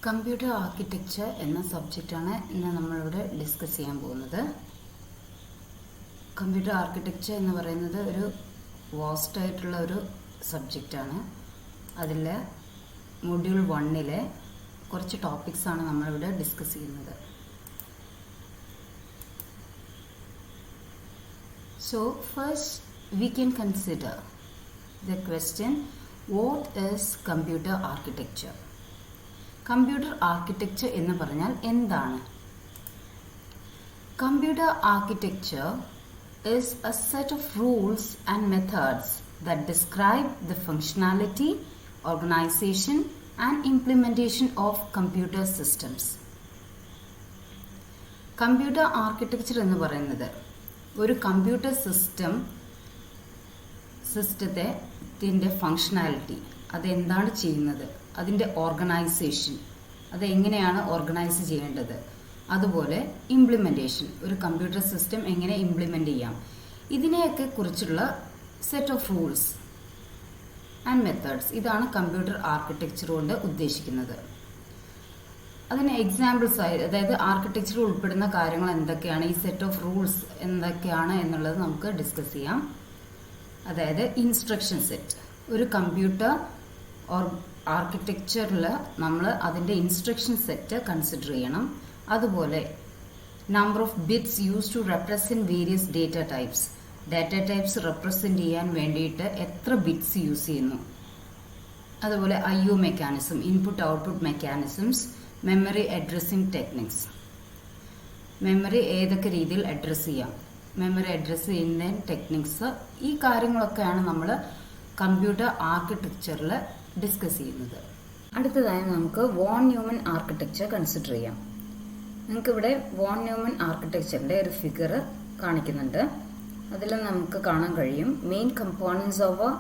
Computer architecture എന്ന സബ്ജക്റ്റാണ് ഇന്ന് നമ്മളിവിടെ ഡിസ്കസ് ചെയ്യാൻ പോകുന്നത്. കമ്പ്യൂട്ടർ ആർക്കിടെക്ചർ എന്ന് പറയുന്നത് ഒരു വാസ്റ്റ് ആയിട്ടുള്ള ഒരു സബ്ജക്റ്റാണ്. അതിൽ മൊഡ്യൂൾ 1-ലെ കുറച്ച് ടോപ്പിക്സാണ് നമ്മളിവിടെ ഡിസ്കസ് ചെയ്യുന്നത്. So first we can consider the question, what is computer architecture? Computer architecture എന്ന് പറഞ്ഞാൽ എന്താണ്? Computer architecture is a set of rules and methods that describe the functionality, organization and implementation of computer systems. Computer architecture എന്ന് പറയുന്നത് ഒരു computer സിസ്റ്റത്തിൻ്റെ functionality, അതെന്താണ് ചെയ്യുന്നത്, അതിൻ്റെ ഓർഗനൈസേഷൻ, അതെങ്ങനെയാണ് ഓർഗനൈസ് ചെയ്യേണ്ടത്, അതുപോലെ ഇംപ്ലിമെൻറ്റേഷൻ, ഒരു കമ്പ്യൂട്ടർ സിസ്റ്റം എങ്ങനെ ഇംപ്ലിമെൻ്റ് ചെയ്യാം, ഇതിനെയൊക്കെ കുറിച്ചുള്ള set of rules and methods, ഇതാണ് കമ്പ്യൂട്ടർ ആർക്കിടെക്ചർ കൊണ്ട് ഉദ്ദേശിക്കുന്നത്. അതിന് എക്സാമ്പിൾസ് ആയി, അതായത് ആർക്കിടെക്ചറിൽ ഉൾപ്പെടുന്ന കാര്യങ്ങൾ എന്തൊക്കെയാണ്, ഈ സെറ്റ് ഓഫ് റൂൾസ് എന്തൊക്കെയാണ് എന്നുള്ളത് നമുക്ക് ഡിസ്കസ് ചെയ്യാം. അതായത് ഇൻസ്ട്രക്ഷൻ സെറ്റ്, ഒരു കമ്പ്യൂട്ടർ ആർക്കിടെക്ചറിൽ നമ്മൾ അതിൻ്റെ ഇൻസ്ട്രക്ഷൻ സെറ്റ് കൺസിഡർ ചെയ്യണം. അതുപോലെ number of bits use to represent various data types represent ചെയ്യാൻ വേണ്ടിയിട്ട് എത്ര ബിറ്റ്സ് യൂസ് ചെയ്യുന്നു, അതുപോലെ IO mechanism, input output mechanisms, memory addressing techniques, memory ഏതൊക്കെ രീതിയിൽ അഡ്രസ്സ് ചെയ്യാം, മെമ്മറി അഡ്രസ്സ് ചെയ്യുന്ന ടെക്നിക്സ്, ഈ കാര്യങ്ങളൊക്കെയാണ് നമ്മൾ കമ്പ്യൂട്ടർ ആർക്കിടെക്ചറിൽ ഡിസ്കസ് ചെയ്യുന്നത്. അടുത്തതായി നമുക്ക് വോൺ ന്യൂമൻ ആർക്കിടെക്ചർ കൺസിഡർ ചെയ്യാം. നിങ്ങൾക്കിവിടെ വോൺ ന്യൂമൻ ആർക്കിടെക്ചറിൻ്റെ ഒരു ഫിഗർ കാണിക്കുന്നുണ്ട്. അതിൽ നമുക്ക് കാണാൻ കഴിയും, main components of a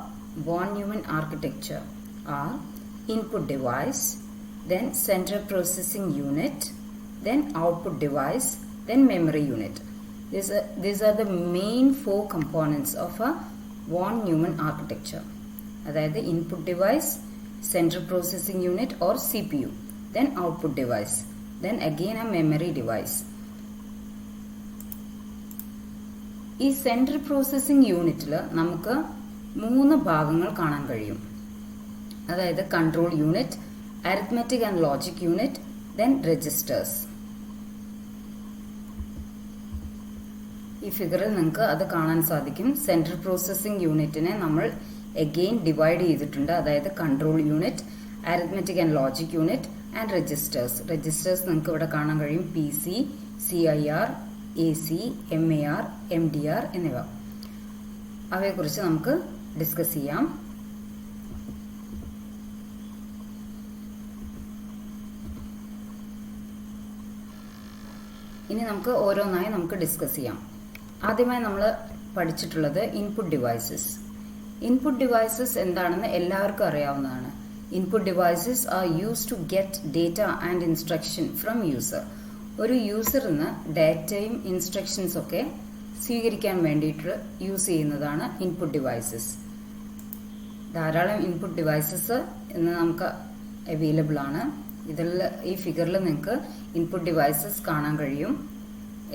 von Neumann architecture are input device, then central processing unit, then output device, then memory unit. These are the main 4 components of a von Neumann architecture. അതായത് input device, central processing unit or CPU, then output device, then again a memory device. ഈ central processing യൂണിറ്റിൽ നമുക്ക് 3 ഭാഗങ്ങൾ കാണാൻ കഴിയും. അതായത് control unit, arithmetic and logic unit, then registers. ഈ ഫിഗറിൽ നിങ്ങൾക്ക് അത് കാണാൻ സാധിക്കും. സെൻട്രൽ പ്രോസസ്സിംഗ് യൂണിറ്റിനെ നമ്മൾ അഗെയിൻ ഡിവൈഡ് ചെയ്തിട്ടുണ്ട്. അതായത് control unit, arithmetic and logic unit and registers നിങ്ങൾക്ക് ഇവിടെ കാണാൻ കഴിയും. PC, CIR, AC, MAR, MDR എന്നിവ. അവയെക്കുറിച്ച് നമുക്ക് ഡിസ്കസ് ചെയ്യാം. ഇനി നമുക്ക് ഓരോന്നായി ഡിസ്കസ് ചെയ്യാം. ആദ്യമായി നമ്മൾ പഠിച്ചിട്ടുള്ളത് ഇൻപുട്ട് ഡിവൈസസ്. ഇൻപുട്ട് ഡിവൈസസ് എന്താണെന്ന് എല്ലാവർക്കും അറിയാവുന്നതാണ്. Input devices are use to get data and instruction from user. ഒരു യൂസറിന് ഡാറ്റയും ഇൻസ്ട്രക്ഷൻസ് ഒക്കെ സ്വീകരിക്കാൻ വേണ്ടിയിട്ട് യൂസ് ചെയ്യുന്നതാണ് ഇൻപുട്ട് ഡിവൈസസ്. ധാരാളം ഇൻപുട്ട് ഡിവൈസസ് ഇന്ന് നമുക്ക് അവൈലബിൾ ആണ്. ഇതിൽ ഈ ഫിഗറിൽ നിങ്ങൾക്ക് ഇൻപുട്ട് ഡിവൈസസ് കാണാൻ കഴിയും.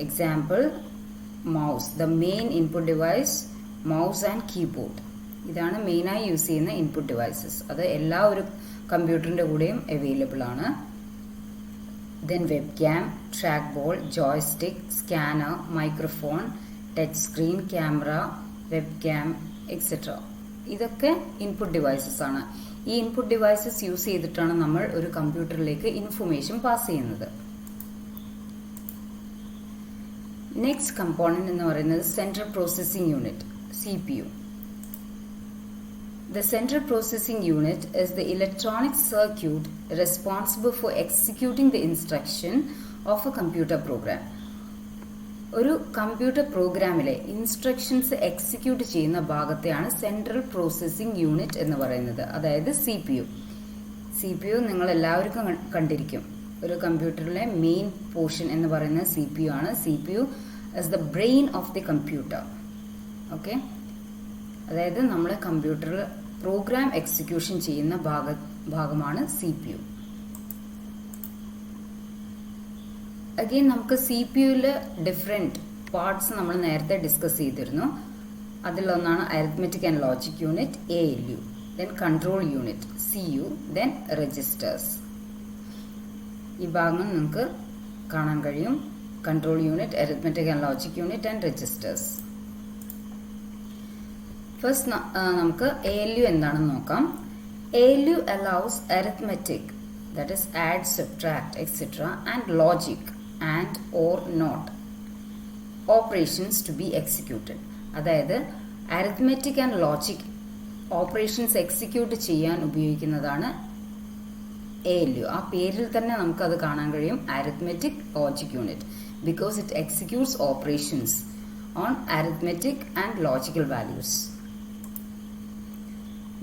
Example mouse, the main input device mouse and keyboard. ഇതാണ് മെയിനായി യൂസ് ചെയ്യുന്ന ഇൻപുട്ട് ഡിവൈസസ്. അത് എല്ലാ ഒരു കമ്പ്യൂട്ടറിൻ്റെ കൂടെയും അവൈലബിൾ ആണ്. Then web cam, track ball, joystick, scanner, microphone, touch screen, camera, web cam etcetera. ഇതൊക്കെ ഇൻപുട്ട് ഡിവൈസസ് ആണ്. ഈ ഇൻപുട്ട് ഡിവൈസസ് യൂസ് ചെയ്തിട്ടാണ് നമ്മൾ ഒരു കമ്പ്യൂട്ടറിലേക്ക് ഇൻഫർമേഷൻ പാസ് ചെയ്യുന്നത്. നെക്സ്റ്റ് കമ്പോണന്റ് എന്ന് പറയുന്നത് central processing unit, CPU. The central processing unit is the electronic circuit responsible for executing the instruction of a computer program. ഒരു കമ്പ്യൂട്ടർ പ്രോഗ്രാമിലെ ഇൻസ്ട്രക്ഷൻസ് എക്സിക്യൂട്ട് ചെയ്യുന്ന ഭാഗത്തെയാണ് സെൻട്രൽ പ്രോസസ്സിംഗ് യൂണിറ്റ് എന്ന് പറയുന്നത്. അതായത് CPU നിങ്ങൾ എല്ലാവർക്കും കണ്ടിരിക്കും. ഒരു കമ്പ്യൂട്ടറിലെ മെയിൻ പോർഷൻ എന്ന് പറയുന്നത് CPU ആണ്. CPU is the brain of the computer. Okay, അതായത് നമ്മളെ കമ്പ്യൂട്ടറിൽ പ്രോഗ്രാം എക്സിക്യൂഷൻ ചെയ്യുന്ന ഭാഗമാണ് CPU. അഗെയിൻ നമുക്ക് സി പി യുവിൽ ഡിഫറെൻറ്റ് പാർട്സ് നമ്മൾ നേരത്തെ ഡിസ്കസ് ചെയ്തിരുന്നു. അതിലൊന്നാണ് arithmetic and logic unit ALU, then control unit CU, then registers. ഈ ഭാഗം നിങ്ങൾക്ക് കാണാൻ കഴിയും. Control unit, arithmetic and logic unit and registers. First നമുക്ക് ALU എന്താണെന്ന് നോക്കാം. ALU allows arithmetic, that is add, subtract, etc. and logic and or not operations to be executed. അതായത് arithmetic and logic operations execute ചെയ്യാൻ ഉപയോഗിക്കുന്നതാണ് ALU. ആ പേരിൽ തന്നെ നമുക്കത് കാണാൻ കഴിയും, arithmetic logic unit, because it executes operations on arithmetic and logical values.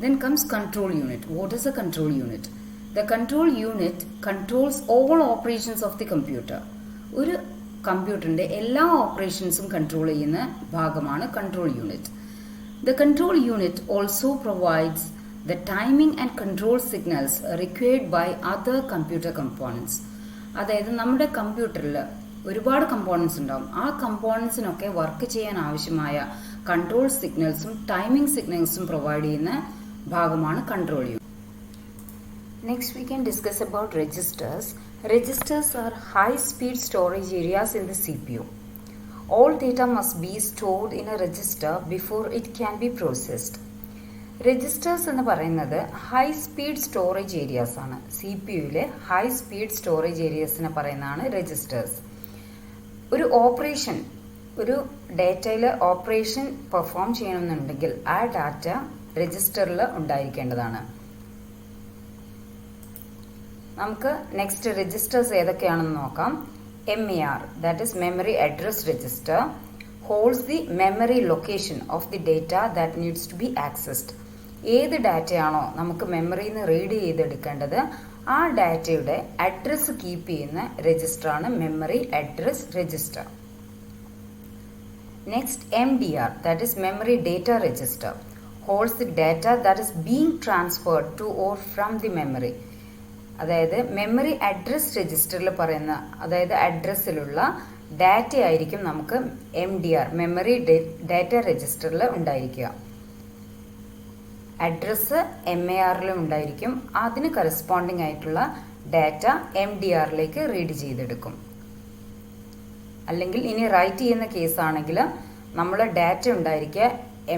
Then comes control unit. What is a control unit? The control unit controls all operations of the computer. ഒരു കമ്പ്യൂട്ടറിന്റെ എല്ലാ ഓപ്പറേഷൻസും control ചെയ്യുന്ന ഭാഗമാണ് control unit. The control unit also provides the timing and control signals required by other computer components. അതായത് നമ്മുടെ കമ്പ്യൂട്ടറിൽ ഒരുപാട് components ഉണ്ടാവും. ആ കമ്പോണൻസിനൊക്കെ വർക്ക് ചെയ്യാൻ ആവശ്യമായ കൺട്രോൾ സിഗ്നൽസും ടൈമിംഗ് സിഗ്നൽസും പ്രൊവൈഡ് ചെയ്യുന്ന ഭാഗമാണ് control unit. Next we can discuss about registers. Registers are high-speed storage areas in the CPU. All data must be stored in a register before it can be processed. Registers എന്ന് പറയുന്നത് high speed storage areas ആണ്. CPU-ലെ high speed storage ഏരിയാസിനെ പറയുന്നതാണ് registers. ഒരു operation, ഒരു ഡേറ്റയിൽ operation perform ചെയ്യണമെന്നുണ്ടെങ്കിൽ ആ data രജിസ്റ്ററിൽ ഉണ്ടായിരിക്കേണ്ടതാണ്. നമുക്ക് നെക്സ്റ്റ് രജിസ്റ്റേഴ്സ് ഏതൊക്കെയാണെന്ന് നോക്കാം. MER, that is memory address register, holds the memory location of the data that needs to be accessed. ഏത് ഡാറ്റയാണോ നമുക്ക് മെമ്മറിയിൽ നിന്ന് റീഡ് ചെയ്തെടുക്കേണ്ടത് ആ ഡാറ്റയുടെ അഡ്രസ് കീപ്പ് ചെയ്യുന്ന രജിസ്റ്ററാണ് memory address register. Next MDR, that is memory data register, holds the data that is being transferred to or from the memory. അതായത് memory address രജിസ്റ്ററിൽ പറയുന്ന, അതായത് അഡ്രസ്സിലുള്ള ഡാറ്റ ആയിരിക്കും നമുക്ക് MDR മെമ്മറി ഡാറ്റ രജിസ്റ്ററിൽ ഉണ്ടായിരിക്കുക. അഡ്രസ്സ് MARലും ഉണ്ടായിരിക്കും. അതിന് കറസ്പോണ്ടിങ് ആയിട്ടുള്ള ഡാറ്റ MDRലേക്ക് റീഡ് ചെയ്തെടുക്കും. അല്ലെങ്കിൽ ഇനി റൈറ്റ് ചെയ്യുന്ന കേസാണെങ്കിൽ നമ്മൾ ഡാറ്റ ഉണ്ടായിരിക്കുക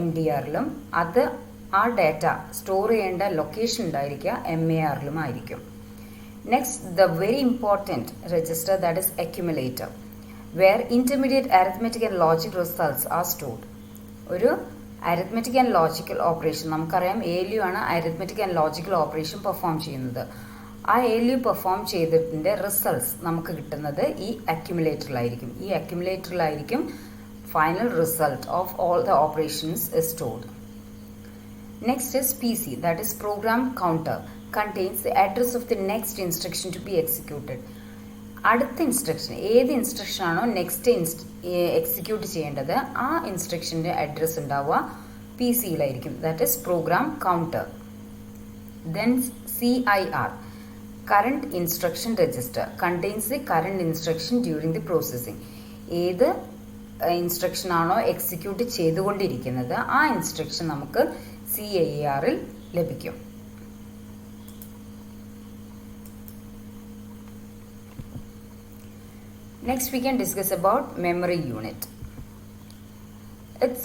MDRലും അത് ആ ഡാറ്റ സ്റ്റോർ ചെയ്യേണ്ട ലൊക്കേഷൻ ഉണ്ടായിരിക്കുക MARലും ആയിരിക്കും. Next, the very important register, that is accumulator, where intermediate arithmetic and logic results are stored. ഒരു അരിത്മെറ്റിക് ആൻഡ് ലോജിക്കൽ ഓപ്പറേഷൻ, നമുക്കറിയാം ALU ആണ് arithmetic and logical operation perform ചെയ്യുന്നത്. ആ ALU പെർഫോം ചെയ്തതിൻ്റെ results നമുക്ക് കിട്ടുന്നത് ഈ അക്യുമുലേറ്ററിലായിരിക്കും. ഈ അക്യുമുലേറ്ററിലായിരിക്കും final result of all the operations is stored. Next is PC, that is program counter, contains the address of the next instruction to be executed. അടുത്ത ഇൻസ്ട്രക്ഷൻ, ഏത് ഇൻസ്ട്രക്ഷൻ ആണോ നെക്സ്റ്റ് എക്സിക്യൂട്ട് ചെയ്യേണ്ടത് ആ ഇൻസ്ട്രക്ഷൻ്റെ അഡ്രസ് ഉണ്ടാവുക PC-യിലായിരിക്കും, that is program counter. Then CIR, current instruction register, contains the current instruction during the processing. ഏത് instruction ആണോ എക്സിക്യൂട്ട് ചെയ്തുകൊണ്ടിരിക്കുന്നത് ആ ഇൻസ്ട്രക്ഷൻ നമുക്ക് CIR-ൽ ലഭിക്കും. Next we can discuss about memory unit. Its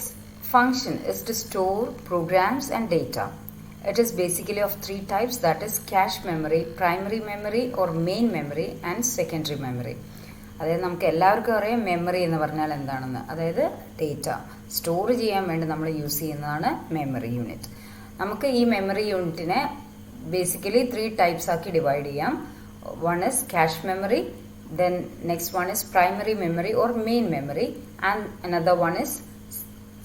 function is to store programs and data. It is basically of three types, that is cache memory, primary memory or main memory and secondary memory. അതായത് നമുക്ക് എല്ലാവർക്കും അറിയാം memory എന്ന് പറഞ്ഞാൽ എന്താണെന്ന്. അതായത് data store ചെയ്യാൻ വേണ്ടി നമ്മൾ യൂസ് ചെയ്യുന്നതാണ് മെമ്മറി യൂണിറ്റ്. നമുക്ക് ഈ മെമ്മറി യൂണിറ്റിനെ ബേസിക്കലി 3 ടൈപ്സ് ആക്കി ഡിവൈഡ് ചെയ്യാം. One is cache memory, then next one is primary memory or main memory, and another one is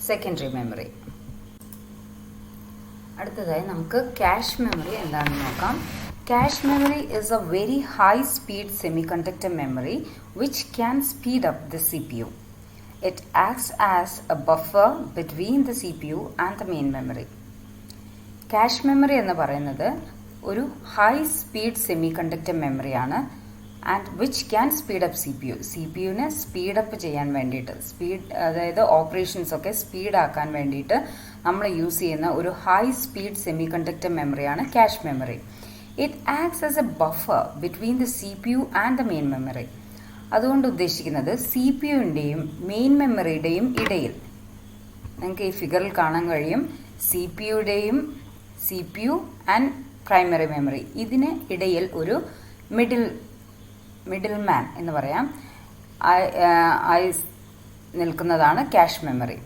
secondary memory. അടുത്തതായി നമുക്ക് ക്യാഷ് മെമ്മറി എന്താണെന്ന് നോക്കാം. Cache memory is a very high speed semiconductor memory which can speed up the CPU. It acts as a buffer between the CPU and the main memory. Cache memory എന്ന് പറയുന്നത് ഒരു high speed semiconductor മെമ്മറിയാണ്. And which can speed up C P യുവിനെ speed up ചെയ്യാൻ വേണ്ടിയിട്ട് അതായത് operations ഒക്കെ speed ആക്കാൻ വേണ്ടിയിട്ട് നമ്മൾ യൂസ് ചെയ്യുന്ന ഒരു ഹൈ സ്പീഡ് സെമി കണ്ടക്ടർ മെമ്മറിയാണ് cache memory. It acts as a buffer between the C P U and the main memory. അതുകൊണ്ട് ഉദ്ദേശിക്കുന്നത് സി പി യുവിൻ്റെയും മെയിൻ മെമ്മറിയുടെയും ഇടയിൽ, നിങ്ങൾക്ക് ഈ ഫിഗറിൽ കാണാൻ കഴിയും, C P U and primary memory, ഇതിന് ഇടയിൽ ഒരു മിഡിൽ മാൻ എന്ന് പറയാം ആയി നിൽക്കുന്നതാണ് ക്യാഷ് മെമ്മറി.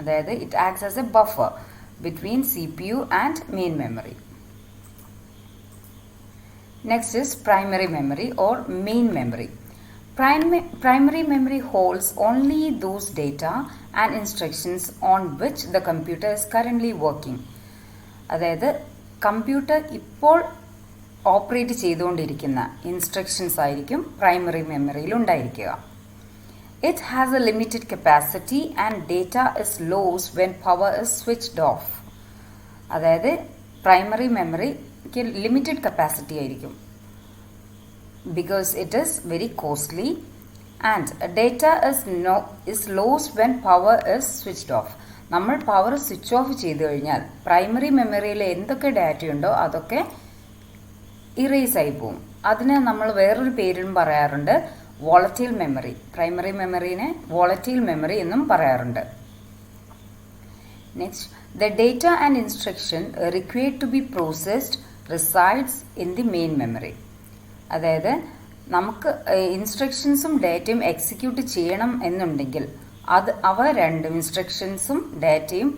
അതായത് it acts as a buffer between C P U and main memory. Next is primary memory or main memory. Primary memory holds only those data and instructions on which the computer is currently working. അതായത് computer ഇപ്പോൾ operate ചെയ്തുകൊണ്ടിരിക്കുന്ന instructions ആയിരിക്കും primary മെമ്മറിയിൽ ഉണ്ടായിരിക്കുക. It has A limited capacity and data is lost when power is switched off. അതായത് primary മെമ്മറിക്ക് limited capacity ആയിരിക്കും, because it is very costly, and data is lost when power is switched off. നമ്മൾ power switch of ചെയ്ത് കഴിഞ്ഞാൽ primary മെമ്മറിയിൽ എന്തൊക്കെ ഡാറ്റയുണ്ടോ അതൊക്കെ erase ആയി പോവും. അതിന് നമ്മൾ വേറൊരു പേരും പറയാറുണ്ട്, വോളറ്റൈൽ മെമ്മറി. പ്രൈമറി മെമ്മറിനെ വോളറ്റൈൽ മെമ്മറി എന്നും പറയാറുണ്ട്. Next, the data and instruction required to be processed resides in the main memory. അതായത് നമുക്ക് ഇൻസ്ട്രക്ഷൻസും ഡാറ്റയും എക്സിക്യൂട്ട് ചെയ്യണം എന്നുണ്ടെങ്കിൽ അവ രണ്ടും ഇൻസ്ട്രക്ഷൻസും ഡാറ്റയും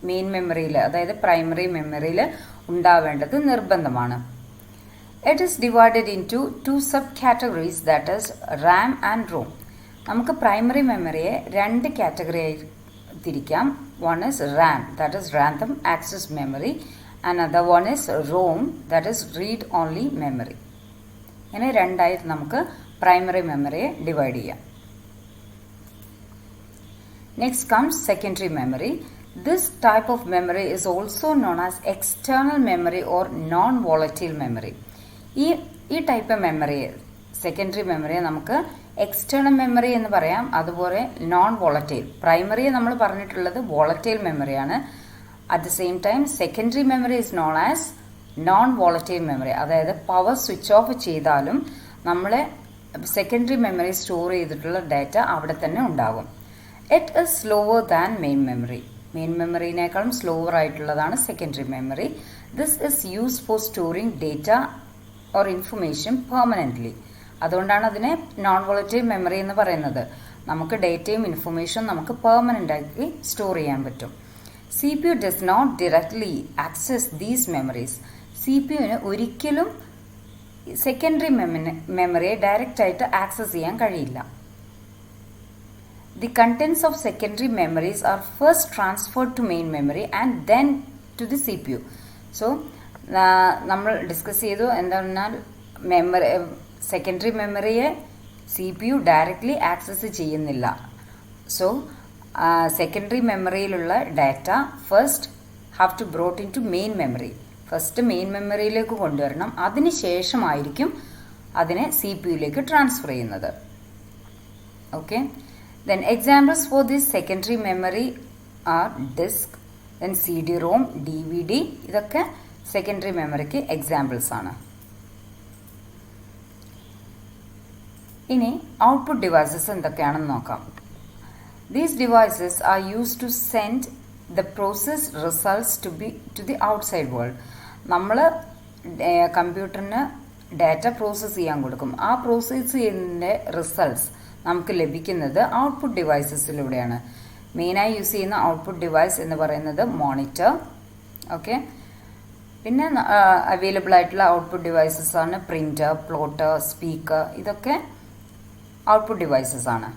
മെയിൻ മെമ്മറിയിൽ, അതായത് പ്രൈമറി മെമ്മറിയിൽ ഉണ്ടാവേണ്ടത് നിർബന്ധമാണ്. It is divided into sub categories, that is RAM and ROM. നമുക്ക് പ്രൈമറി മെമ്മറിയെ രണ്ട് കാറ്റഗറിയായി തിരിക്കാം. One is RAM, that is random access memory, and other one is ROM, that is read only memory. ഇങ്ങനെ രണ്ടായിട്ട് നമുക്ക് primary മെമ്മറിയെ divide ചെയ്യാം. Next comes secondary memory. This type of memory is also known as external memory or non volatile memory. ഈ type മെമ്മറിയെ, secondary മെമ്മറിയെ നമുക്ക് external memory എന്ന് പറയാം, അതുപോലെ നോൺ വോളറ്റൈൽ. പ്രൈമറിയെ നമ്മൾ പറഞ്ഞിട്ടുള്ളത് വോളറ്റൈൽ മെമ്മറിയാണ്. At the same time secondary memory is non as non volatile memory. അതായത് പവർ സ്വിച്ച് ഓഫ് ചെയ്താലും നമ്മളെ സെക്കൻഡറി മെമ്മറി സ്റ്റോർ ചെയ്തിട്ടുള്ള ഡാറ്റ അവിടെ തന്നെ ഉണ്ടാകും. It is slower than main memory. Main മെമ്മറിനേക്കാളും സ്ലോവർ ആയിട്ടുള്ളതാണ് secondary memory. This is used for storing data or information permanently. അതുകൊണ്ടാണ് അതിനെ നോൺ വോളറ്റൈൽ മെമ്മറി എന്ന് പറയുന്നത്. നമുക്ക് ഡേറ്റയും ഇൻഫർമേഷനും നമുക്ക് പെർമനൻ്റ് ആക്കി സ്റ്റോർ ചെയ്യാൻ പറ്റും. C P U does not directly access these memories. C P യുവിന് ഒരിക്കലും സെക്കൻഡറി മെമ്മറിയെ ഡയറക്റ്റ് ആയിട്ട് ആക്സസ് ചെയ്യാൻ കഴിയില്ല. The contents of secondary memories are first transferred to main memory and then to the C P U. So നമ്മൾ discuss ചെയ്തു എന്താണെന്നാൽ secondary മെമ്മറിയെ C P U directly access ചെയ്യുന്നില്ല. സോ സെക്കൻഡറി മെമ്മറിയിലുള്ള data first have to brought into main memory. First main മെമ്മറിയിലേക്ക് കൊണ്ടുവരണം, അതിനുശേഷമായിരിക്കും അതിനെ സി പി യുയിലേക്ക് ട്രാൻസ്ഫർ ചെയ്യുന്നത്. Okay, then examples for this secondary memory are disk, then C D ROM, D V D. ഇതൊക്കെ secondary മെമ്മറിക്ക് examples ആണ്. ഇനി ഔട്ട്പുട്ട് ഡിവൈസസ് എന്തൊക്കെയാണെന്ന് നോക്കാം. These devices are used to send the process results to the outside world. നമ്മൾ കമ്പ്യൂട്ടറിന് data process ചെയ്യാൻ കൊടുക്കും. ആ പ്രോസസ്സ് ചെയ്യുന്നതിൻ്റെ റിസൾട്ട്സ് നമുക്ക് ലഭിക്കുന്നത് ഔട്ട്പുട്ട് ഡിവൈസസിലൂടെയാണ്. മെയിനായി യൂസ് ചെയ്യുന്ന ഔട്ട്പുട്ട് ഡിവൈസ് എന്ന് പറയുന്നത് മോണിറ്റർ. ഓക്കെ, പിന്നെ അവൈലബിൾ ആയിട്ടുള്ള ഔട്ട്പുട്ട് ഡിവൈസസ് ആണ് പ്രിൻ്റർ, പ്ലോട്ടർ, സ്പീക്കർ. ഇതൊക്കെ ഔട്ട്പുട്ട് ഡിവൈസസ് ആണ്.